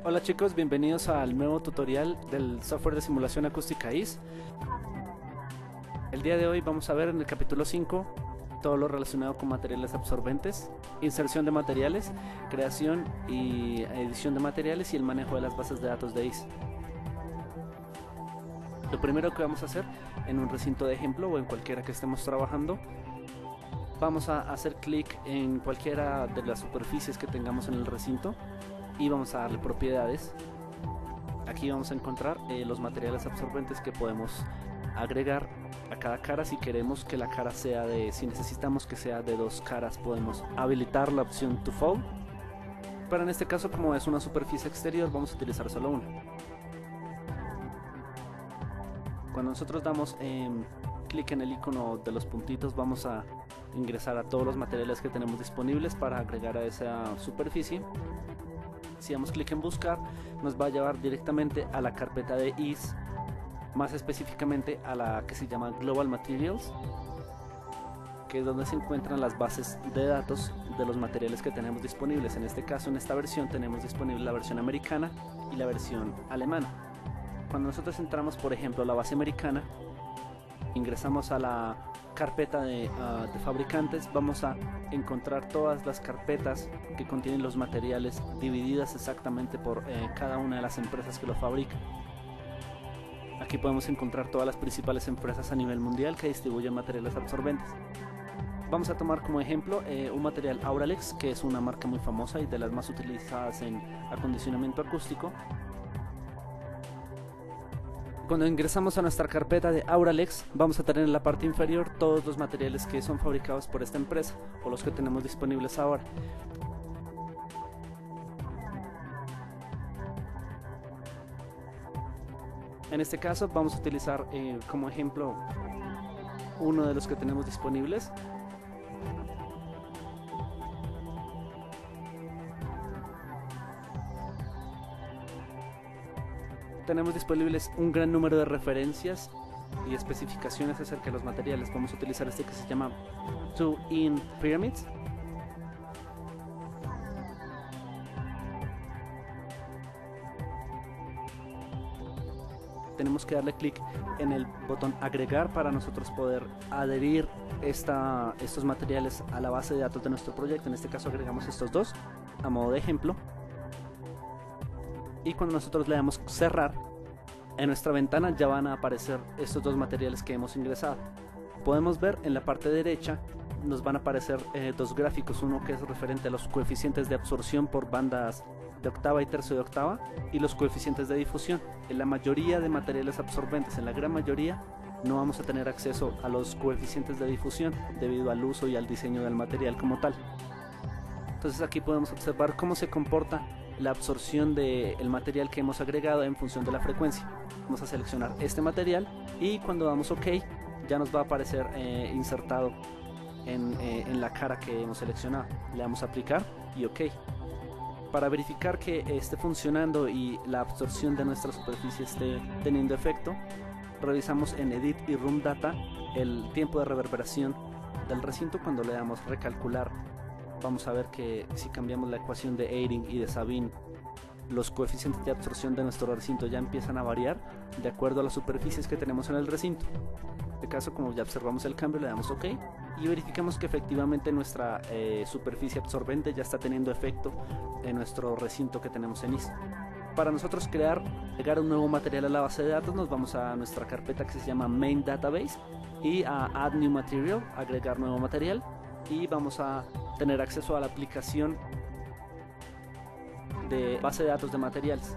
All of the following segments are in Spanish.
Hola chicos, bienvenidos al nuevo tutorial del software de simulación acústica IS. El día de hoy vamos a ver en el capítulo 5 todo lo relacionado con materiales absorbentes, inserción de materiales, creación y edición de materiales y el manejo de las bases de datos de IS. Lo primero que vamos a hacer en un recinto de ejemplo o en cualquiera que estemos trabajando, vamos a hacer clic en cualquiera de las superficies que tengamos en el recinto y vamos a darle propiedades. Aquí vamos a encontrar los materiales absorbentes que podemos agregar a cada cara. Si queremos que la cara sea si necesitamos que sea de dos caras, podemos habilitar la opción to fold, pero en este caso, como es una superficie exterior, vamos a utilizar solo una. Cuando nosotros damos clic en el icono de los puntitos, vamos a ingresar a todos los materiales que tenemos disponibles para agregar a esa superficie. Si damos clic en buscar, nos va a llevar directamente a la carpeta de IS, más específicamente a la que se llama Global Materials, que es donde se encuentran las bases de datos de los materiales que tenemos disponibles. En este caso, en esta versión tenemos disponible la versión americana y la versión alemana. Cuando nosotros entramos, por ejemplo, a la base americana, ingresamos a la carpeta de fabricantes, vamos a encontrar todas las carpetas que contienen los materiales divididas exactamente por cada una de las empresas que lo fabrican. Aquí podemos encontrar todas las principales empresas a nivel mundial que distribuyen materiales absorbentes. Vamos a tomar como ejemplo un material Auralex, que es una marca muy famosa y de las más utilizadas en acondicionamiento acústico. Cuando ingresamos a nuestra carpeta de Auralex, vamos a tener en la parte inferior todos los materiales que son fabricados por esta empresa o los que tenemos disponibles ahora. En este caso vamos a utilizar como ejemplo uno de los que tenemos disponibles. Tenemos disponibles un gran número de referencias y especificaciones acerca de los materiales. Vamos a utilizar este que se llama 2in Pyramids. Tenemos que darle clic en el botón agregar para nosotros poder adherir estos materiales a la base de datos de nuestro proyecto. En este caso agregamos estos dos a modo de ejemplo. Y cuando nosotros le damos cerrar, en nuestra ventana ya van a aparecer estos dos materiales que hemos ingresado. Podemos ver en la parte derecha nos van a aparecer dos gráficos, uno que es referente a los coeficientes de absorción por bandas de octava y tercio de octava y los coeficientes de difusión. En la mayoría de materiales absorbentes, en la gran mayoría, no vamos a tener acceso a los coeficientes de difusión debido al uso y al diseño del material como tal. Entonces aquí podemos observar cómo se comporta la absorción del material que hemos agregado en función de la frecuencia. Vamos a seleccionar este material y cuando damos OK ya nos va a aparecer insertado en la cara que hemos seleccionado. Le damos a aplicar y OK. Para verificar que esté funcionando y la absorción de nuestra superficie esté teniendo efecto, revisamos en Edit y Room Data el tiempo de reverberación del recinto. Cuando le damos recalcular, vamos a ver que si cambiamos la ecuación de Eyring y de Sabin, los coeficientes de absorción de nuestro recinto ya empiezan a variar de acuerdo a las superficies que tenemos en el recinto. En este caso, como ya observamos el cambio, le damos OK y verificamos que efectivamente nuestra superficie absorbente ya está teniendo efecto en nuestro recinto que tenemos en IS. Para nosotros agregar un nuevo material a la base de datos, nos vamos a nuestra carpeta que se llama Main Database y a Add New Material, agregar nuevo material, y vamos a tener acceso a la aplicación de base de datos de materiales.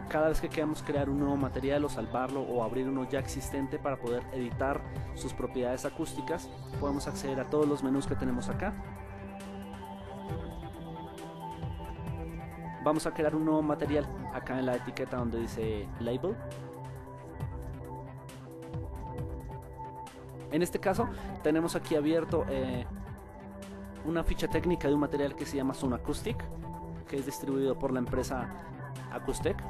Cada vez que queramos crear un nuevo material o salvarlo o abrir uno ya existente para poder editar sus propiedades acústicas, podemos acceder a todos los menús que tenemos acá. Vamos a crear un nuevo material acá en la etiqueta donde dice Label. En este caso tenemos aquí abierto una ficha técnica de un material que se llama Sound Acoustic, que es distribuido por la empresa Acoustec.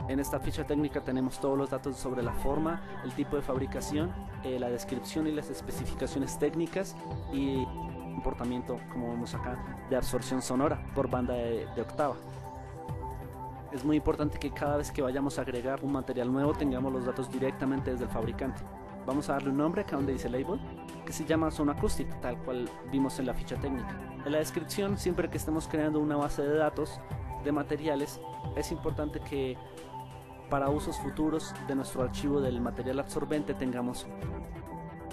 En esta ficha técnica tenemos todos los datos sobre la forma, el tipo de fabricación, la descripción y las especificaciones técnicas y comportamiento, como vemos acá, de absorción sonora por banda de octava. Es muy importante que cada vez que vayamos a agregar un material nuevo tengamos los datos directamente desde el fabricante. Vamos a darle un nombre acá donde dice label, que se llama Sono Acoustic, tal cual vimos en la ficha técnica. En la descripción, siempre que estemos creando una base de datos de materiales, es importante que para usos futuros de nuestro archivo del material absorbente tengamos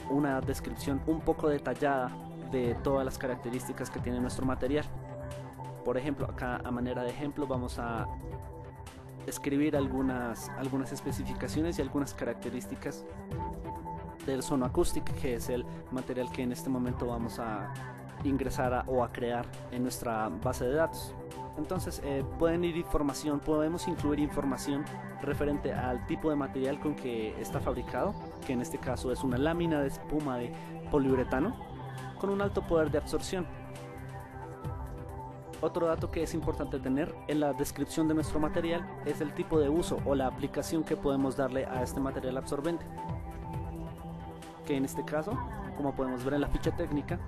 una descripción un poco detallada de todas las características que tiene nuestro material. Por ejemplo, acá a manera de ejemplo vamos a escribir algunas especificaciones y algunas características del Sono Acoustic, que es el material que en este momento vamos a ingresar o a crear en nuestra base de datos. Entonces podemos incluir información referente al tipo de material con que está fabricado, que en este caso es una lámina de espuma de poliuretano con un alto poder de absorción. Otro dato que es importante tener en la descripción de nuestro material es el tipo de uso o la aplicación que podemos darle a este material absorbente, que en este caso, como podemos ver en la ficha técnica,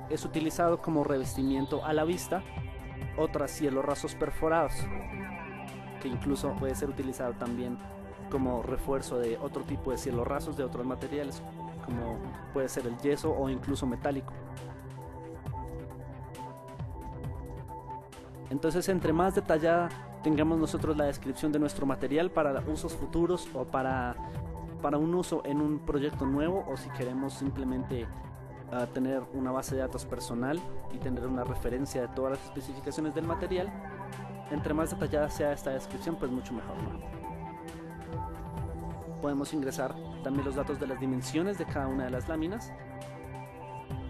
es utilizado como revestimiento a la vista o tras cielos rasos perforados, que incluso puede ser utilizado también como refuerzo de otro tipo de cielos rasos de otros materiales, como puede ser el yeso o incluso metálico. Entonces, entre más detallada tengamos nosotros la descripción de nuestro material para usos futuros o para un uso en un proyecto nuevo, o si queremos simplemente tener una base de datos personal y tener una referencia de todas las especificaciones del material, entre más detallada sea esta descripción, pues mucho mejor, ¿no? Podemos ingresar también los datos de las dimensiones de cada una de las láminas,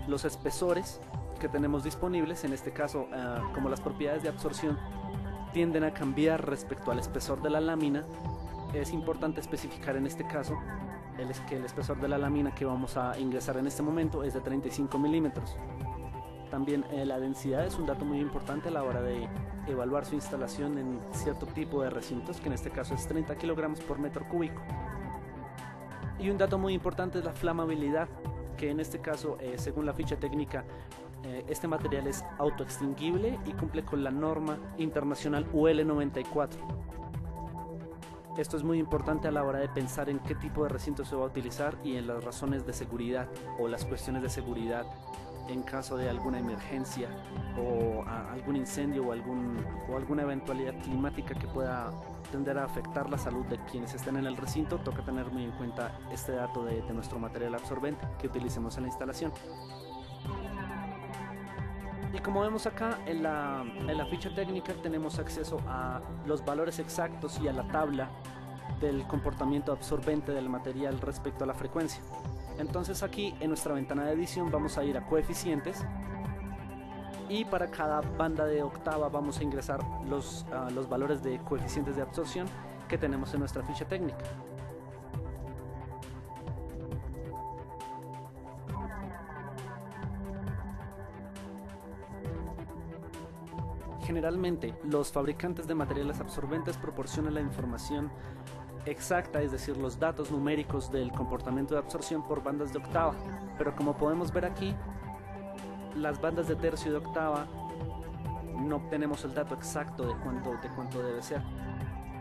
los espesores que tenemos disponibles. En este caso, como las propiedades de absorción tienden a cambiar respecto al espesor de la lámina, es importante especificar en este caso que el espesor de la lámina que vamos a ingresar en este momento es de 35 milímetros. También la densidad es un dato muy importante a la hora de evaluar su instalación en cierto tipo de recintos, que en este caso es 30 kilogramos por metro cúbico. Y un dato muy importante es la flamabilidad, que en este caso, según la ficha técnica, este material es autoextinguible y cumple con la norma internacional UL 94. Esto es muy importante a la hora de pensar en qué tipo de recinto se va a utilizar y en las razones de seguridad o las cuestiones de seguridad en caso de alguna emergencia o algún incendio o alguna eventualidad climática que pueda tender a afectar la salud de quienes estén en el recinto. Toca tener muy en cuenta este dato de nuestro material absorbente que utilicemos en la instalación. Y como vemos acá en la ficha técnica, tenemos acceso a los valores exactos y a la tabla del comportamiento absorbente del material respecto a la frecuencia. Entonces aquí en nuestra ventana de edición vamos a ir a coeficientes y para cada banda de octava vamos a ingresar los valores de coeficientes de absorción que tenemos en nuestra ficha técnica. Generalmente, los fabricantes de materiales absorbentes proporcionan la información exacta, es decir, los datos numéricos del comportamiento de absorción por bandas de octava, pero como podemos ver aquí, las bandas de tercio y de octava no obtenemos el dato exacto de cuánto debe ser.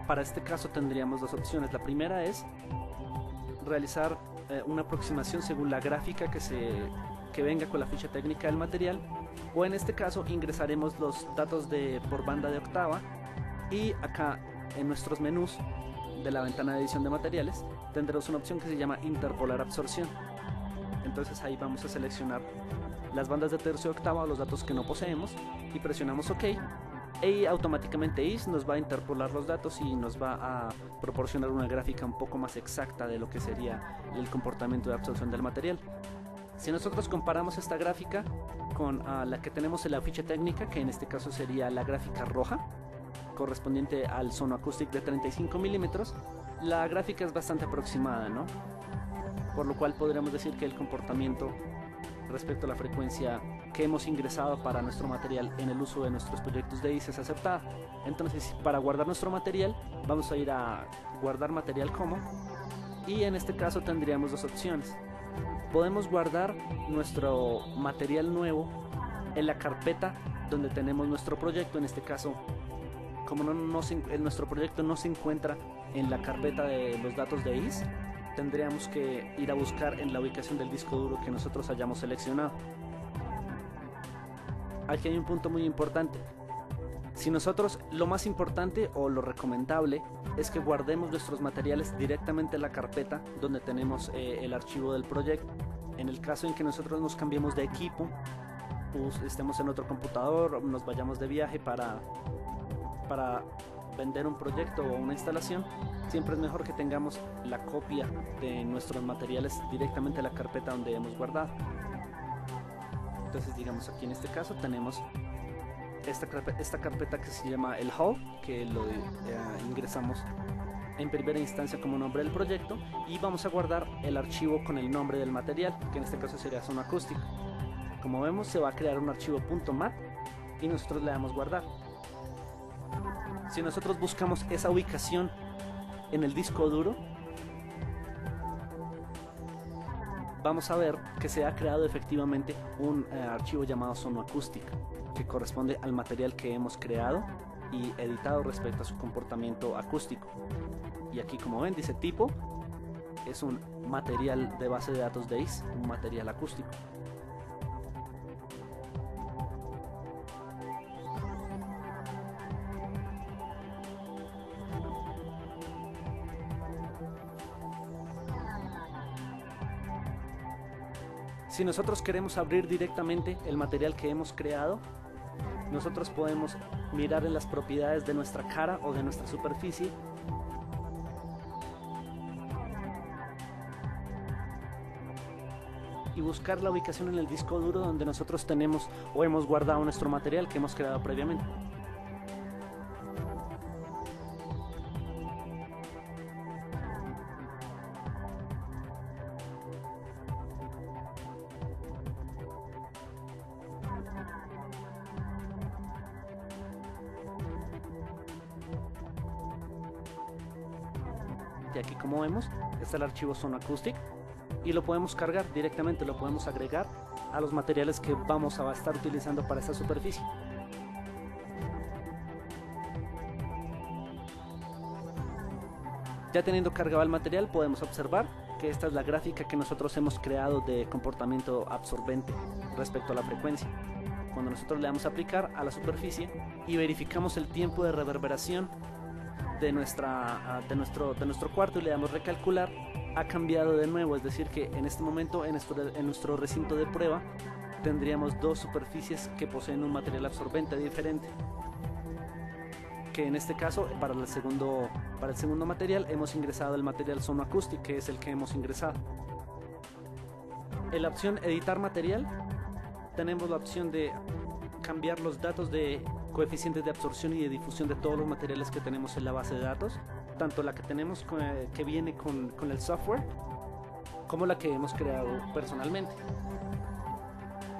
Para este caso tendríamos dos opciones. La primera es realizar una aproximación según la gráfica que venga con la ficha técnica del material, o en este caso ingresaremos los datos por banda de octava y acá en nuestros menús de la ventana de edición de materiales tendremos una opción que se llama interpolar absorción. Entonces ahí vamos a seleccionar las bandas de tercio y octava o los datos que no poseemos y presionamos OK y automáticamente IS nos va a interpolar los datos y nos va a proporcionar una gráfica un poco más exacta de lo que sería el comportamiento de absorción del material. Si nosotros comparamos esta gráfica con la que tenemos en la ficha técnica, que en este caso sería la gráfica roja correspondiente al Sono Acoustic de 35 milímetros, la gráfica es bastante aproximada, ¿no? Por lo cual podríamos decir que el comportamiento respecto a la frecuencia que hemos ingresado para nuestro material en el uso de nuestros proyectos de IS es aceptada. Entonces, para guardar nuestro material, vamos a ir a guardar material como, y en este caso tendríamos dos opciones. Podemos guardar nuestro material nuevo en la carpeta donde tenemos nuestro proyecto. En este caso, como nuestro proyecto no se encuentra en la carpeta de los datos de IS, tendríamos que ir a buscar en la ubicación del disco duro que nosotros hayamos seleccionado. Aquí hay un punto muy importante. Si nosotros, lo más importante o lo recomendable es que guardemos nuestros materiales directamente en la carpeta donde tenemos el archivo del proyecto. En el caso en que nosotros nos cambiemos de equipo, pues estemos en otro computador, nos vayamos de viaje para vender un proyecto o una instalación, siempre es mejor que tengamos la copia de nuestros materiales directamente en la carpeta donde hemos guardado. Entonces, digamos, aquí en este caso tenemos esta carpeta que se llama el hub, que lo ingresamos en primera instancia como nombre del proyecto, y vamos a guardar el archivo con el nombre del material, que en este caso sería zona acústica. Como vemos, se va a crear un archivo .mat y nosotros le damos guardar. Si nosotros buscamos esa ubicación en el disco duro, vamos a ver que se ha creado efectivamente un archivo llamado zona acústica, que corresponde al material que hemos creado y editado respecto a su comportamiento acústico. Y aquí, como ven, dice tipo, es un material de base de datos de IS, un material acústico. Si nosotros queremos abrir directamente el material que hemos creado, nosotros podemos mirar en las propiedades de nuestra cara o de nuestra superficie y buscar la ubicación en el disco duro donde nosotros tenemos o hemos guardado nuestro material que hemos creado previamente. Y aquí, como vemos, está el archivo Zone Acoustic y lo podemos cargar directamente, lo podemos agregar a los materiales que vamos a estar utilizando para esta superficie. Ya teniendo cargado el material, podemos observar que esta es la gráfica que nosotros hemos creado de comportamiento absorbente respecto a la frecuencia. Cuando nosotros le damos a aplicar a la superficie y verificamos el tiempo de reverberación de nuestro cuarto y le damos recalcular, ha cambiado de nuevo, es decir que en este momento en nuestro recinto de prueba tendríamos dos superficies que poseen un material absorbente diferente, que en este caso para el segundo material hemos ingresado el material Zone Acoustic, que es el que hemos ingresado. En la opción editar material tenemos la opción de cambiar los datos de coeficientes de absorción y de difusión de todos los materiales que tenemos en la base de datos, tanto la que tenemos que viene con el software como la que hemos creado personalmente.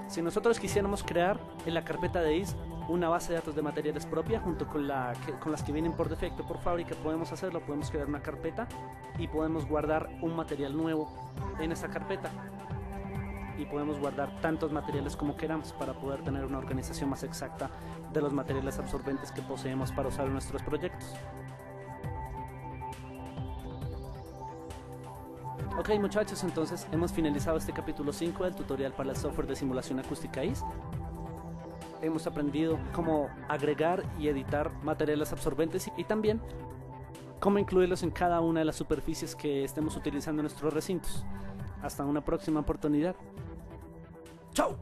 Si nosotros quisiéramos crear en la carpeta de IS una base de datos de materiales propia junto con las que vienen por defecto por fábrica, podemos hacerlo, podemos crear una carpeta y podemos guardar un material nuevo en esa carpeta y podemos guardar tantos materiales como queramos para poder tener una organización más exacta de los materiales absorbentes que poseemos para usar en nuestros proyectos. Ok, muchachos, entonces hemos finalizado este capítulo 5 del tutorial para el software de simulación acústica IS. Hemos aprendido cómo agregar y editar materiales absorbentes y también cómo incluirlos en cada una de las superficies que estemos utilizando en nuestros recintos. Hasta una próxima oportunidad. ¡Chao!